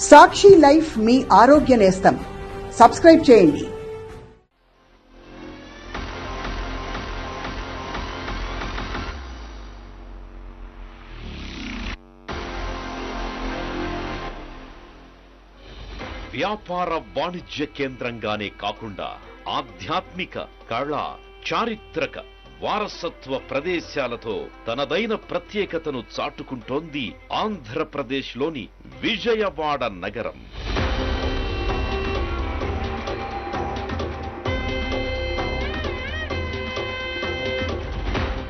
సాక్షి life మీ ఆరోగ్య నేస్తం. Subscribe చేయండి. వ్యాపార వాణిజ్య కేంద్రంగానే కాకుండా ఆధ్యాత్మిక, కళ, చారిత్రక, వారసత్వ ప్రదేశాలతో తనదైన ప్రత్యేకతను చాటుకుంటోంది ఆంధ్రప్రదేశ్లోని విజయవాడ నగరం.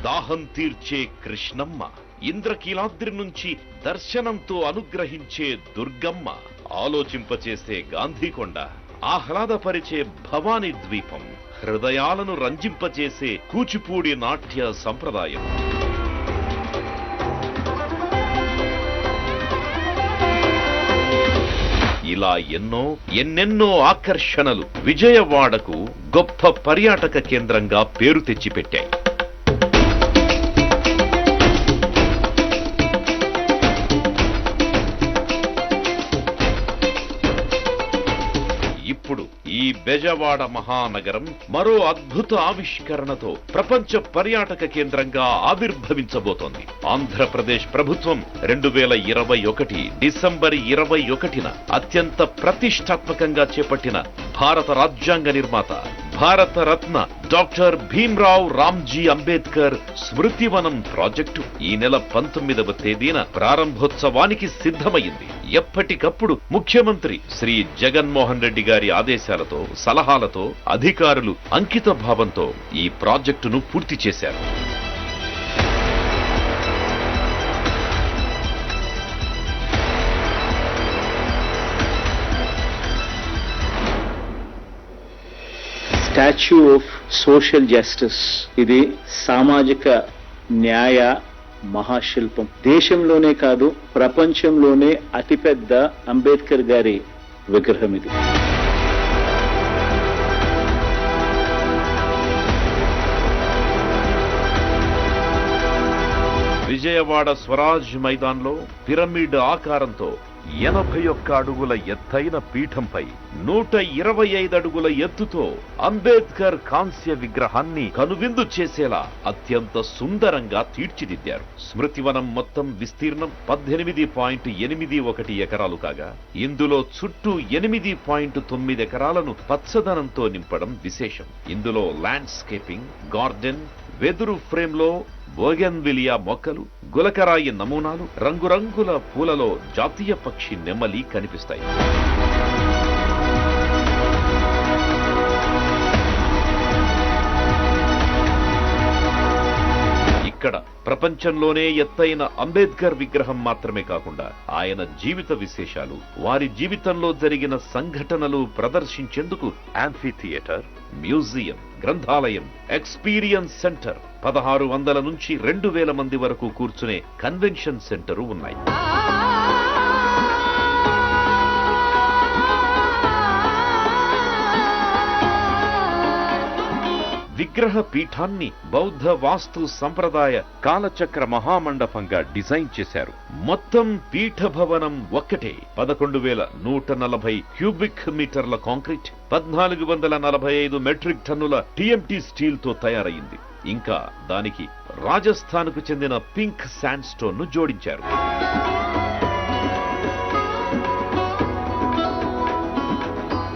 దాహం తీర్చే కృష్ణమ్మ, ఇంద్రకీలాద్రి నుంచి దర్శనంతో అనుగ్రహించే దుర్గమ్మ, ఆలోచింపచేసే గాంధీకొండ, ఆహ్లాదపరిచే భవానీ ద్వీపం, హృదయాలను రంజింపచేసే కూచిపూడి నాట్య సంప్రదాయం. ఇలా ఎన్నెన్నో ఆకర్షణలు విజయవాడకు గొప్ప పర్యాటక కేంద్రంగా పేరు తెచ్చిపెట్టాయి. ఇప్పుడు ఈ బెజవాడ మహానగరం మరో అద్భుత ఆవిష్కరణతో ప్రపంచ పర్యాటక కేంద్రంగా ఆవిర్భవించబోతోంది. ఆంధ్రప్రదేశ్ ప్రభుత్వం 2021 డిసెంబర్ 21న అత్యంత ప్రతిష్టాత్మకంగా చేపట్టిన భారత రాజ్యాంగ నిర్మాత, భారత రత్న డాక్టర్ భీమ్రావ్ రామ్జీ అంబేద్కర్ స్మృతివనం ప్రాజెక్టు ఈ నెల 19వ తేదీన ప్రారంభోత్సవానికి సిద్ధమైంది. ఎప్పటికప్పుడు ముఖ్యమంత్రి శ్రీ జగన్మోహన్ రెడ్డి గారి ఆదేశాలతో, సలహాలతో అధికారులు అంకిత భావంతో ఈ ప్రాజెక్టును పూర్తి చేశారు. స్టాచ్యూ ఆఫ్ సోషల్ జస్టిస్, ఇది సామాజిక న్యాయ మహాశిల్పం. దేశంలోనే కాదు, ప్రపంచంలోనే అతిపెద్ద అంబేద్కర్ గారి విగ్రహం ఇది. విజయవాడ స్వరాజ్ మైదాన్లో పిరమిడ్ ఆకారంతో 81 అడుగుల ఎత్తైన పీఠంపై 125 అడుగుల ఎత్తుతో అంబేద్కర్ కాంస్య విగ్రహాన్ని కనువిందు చేసేలా అత్యంత సుందరంగా తీర్చిదిద్దారు. స్మృతివనం మొత్తం విస్తీర్ణం 18.81 ఎకరాలు కాగా, ఇందులో చుట్టూ 8.9 ఎకరాలను పచ్చదనంతో నింపడం విశేషం. ఇందులో ల్యాండ్స్కేపింగ్, గార్డెన్, వెదురు ఫ్రేమ్లో బోగెన్విలియా మొక్కలు, గులకరాయి నమూనాలు, రంగురంగుల పూలలో జాతీయ పక్షి నెమలి కనిపిస్తాయి. ఇక్కడ ప్రపంచంలోనే ఎత్తైన అంబేద్కర్ విగ్రహం మాత్రమే కాకుండా ఆయన జీవిత విశేషాలు, వారి జీవితంలో జరిగిన సంఘటనలు ప్రదర్శించేందుకు యాంఫీ థియేటర్, మ్యూజియం, గ్రంథాలయం, ఎక్స్పీరియన్స్ సెంటర్, 1600 నుంచి 2000 మంది వరకు కూర్చునే కన్వెన్షన్ సెంటరు ఉన్నాయి. విగ్రహ పీఠాన్ని బౌద్ధ వాస్తు సంప్రదాయ కాలచక్ర మహామండపంగా డిజైన్ చేశారు. మొత్తం పీఠ భవనం ఒక్కటే 11,140 క్యూబిక్ మీటర్ల కాంక్రీట్, 1445 మెట్రిక్ టన్నుల టీఎంటీ స్టీల్ తో తయారైంది. ఇంకా దానికి రాజస్థాన్ కు చెందిన పింక్ శాండ్ స్టోన్ ను జోడించారు.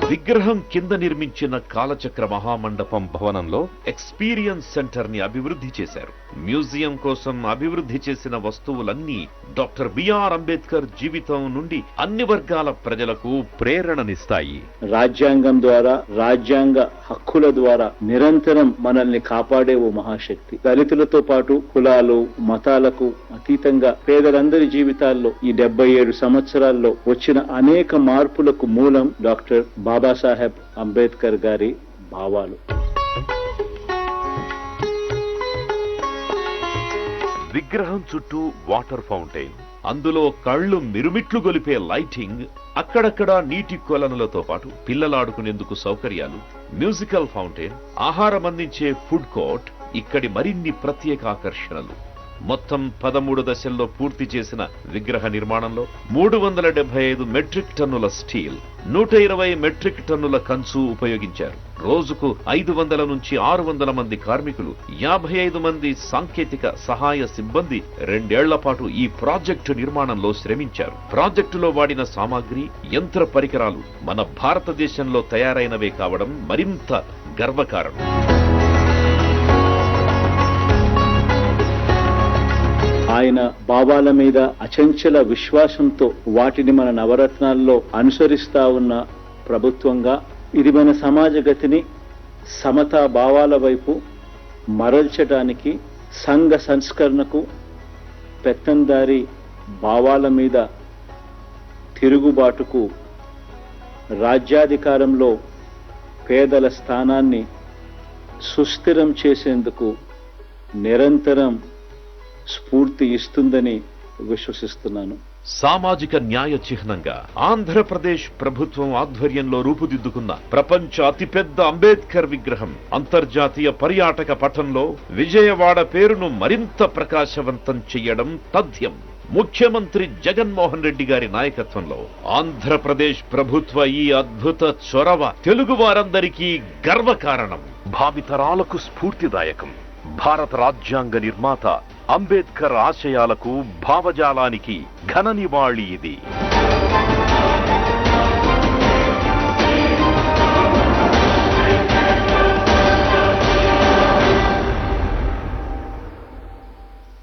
విగ్రహం కింద నిర్మించిన కాలచక్ర మహామండపం భవనంలో ఎక్స్పీరియన్స్ సెంటర్ ని అభివృద్ధి చేశారు. మ్యూజియం కోసం అభివృద్ధి చేసిన వస్తువులన్నీ డాక్టర్ బిఆర్ అంబేద్కర్ జీవితం నుండి అన్ని వర్గాల ప్రజలకు ప్రేరణనిస్తాయి. రాజ్యాంగం ద్వారా, రాజ్యాంగ హక్కుల ద్వారా నిరంతరం మనల్ని కాపాడే ఓ మహాశక్తి. దళితులతో పాటు కులాలు, మతాలకు అతీతంగా పేదలందరి జీవితాల్లో ఈ 77 సంవత్సరాల్లో వచ్చిన అనేక మార్పులకు మూలం డాక్టర్ బాబాసాహెబ్ అంబేద్కర్ గారి భావాలు. విగ్రహం చుట్టూ వాటర్ ఫౌంటైన్, అందులో కళ్ళు మిరుమిట్లు గొలిపే లైటింగ్, అక్కడక్కడా నీటి కొలనులతో పాటు పిల్లలాడుకునేందుకు సౌకర్యాలు, మ్యూజికల్ ఫౌంటైన్, ఆహారం అందించే ఫుడ్ కోర్ట్ ఇక్కడి మరిన్ని ప్రత్యేక ఆకర్షణలు. మొత్తం 13 దశల్లో పూర్తి చేసిన విగ్రహ నిర్మాణంలో 375 మెట్రిక్ టన్నుల స్టీల్, 120 మెట్రిక్ టన్నుల కంచు ఉపయోగించారు. రోజుకు 500 నుంచి 600 మంది కార్మికులు, 55 మంది సాంకేతిక సహాయ సిబ్బంది 2 ఏళ్ల పాటు ఈ ప్రాజెక్టు నిర్మాణంలో శ్రమించారు. ప్రాజెక్టులో వాడిన సామాగ్రి, యంత్ర పరికరాలు మన భారతదేశంలో తయారైనవే కావడం మరింత గర్వకారణం. ఆయన భావాల మీద అచంచల విశ్వాసంతో వాటిని మన నవరత్నాల్లో అనుసరిస్తా ఉన్న ప్రభుత్వంగా ఇది మన సమాజ గతిని సమతా భావాల వైపు మరల్చడానికి, సంఘ సంస్కరణకు, పెత్తందారి భావాల మీద తిరుగుబాటుకు, రాజ్యాధికారంలో పేదల స్థానాన్ని సుస్థిరం చేసేందుకు నిరంతరం స్ఫూర్తి ఇస్తుందని విశ్వసిస్తున్నాను. సామాజిక న్యాయ చిహ్నంగా ఆంధ్రప్రదేశ్ ప్రభుత్వం ఆధ్వర్యంలో రూపుదిద్దుకున్న ప్రపంచ అతిపెద్ద అంబేద్కర్ విగ్రహం అంతర్జాతీయ పర్యాటక పటంలో విజయవాడ పేరును మరింత ప్రకాశవంతం చెయ్యడం తథ్యం. ముఖ్యమంత్రి జగన్మోహన్ రెడ్డి గారి నాయకత్వంలో ఆంధ్రప్రదేశ్ ప్రభుత్వ ఈ అద్భుత చొరవ తెలుగు వారందరికీ గర్వకారణం, భావితరాలకు స్ఫూర్తిదాయకం. భారత రాజ్యాంగ నిర్మాత అంబేద్కర్ ఆశయాలకు, భావజాలానికి ఘన నివాళి ఇది.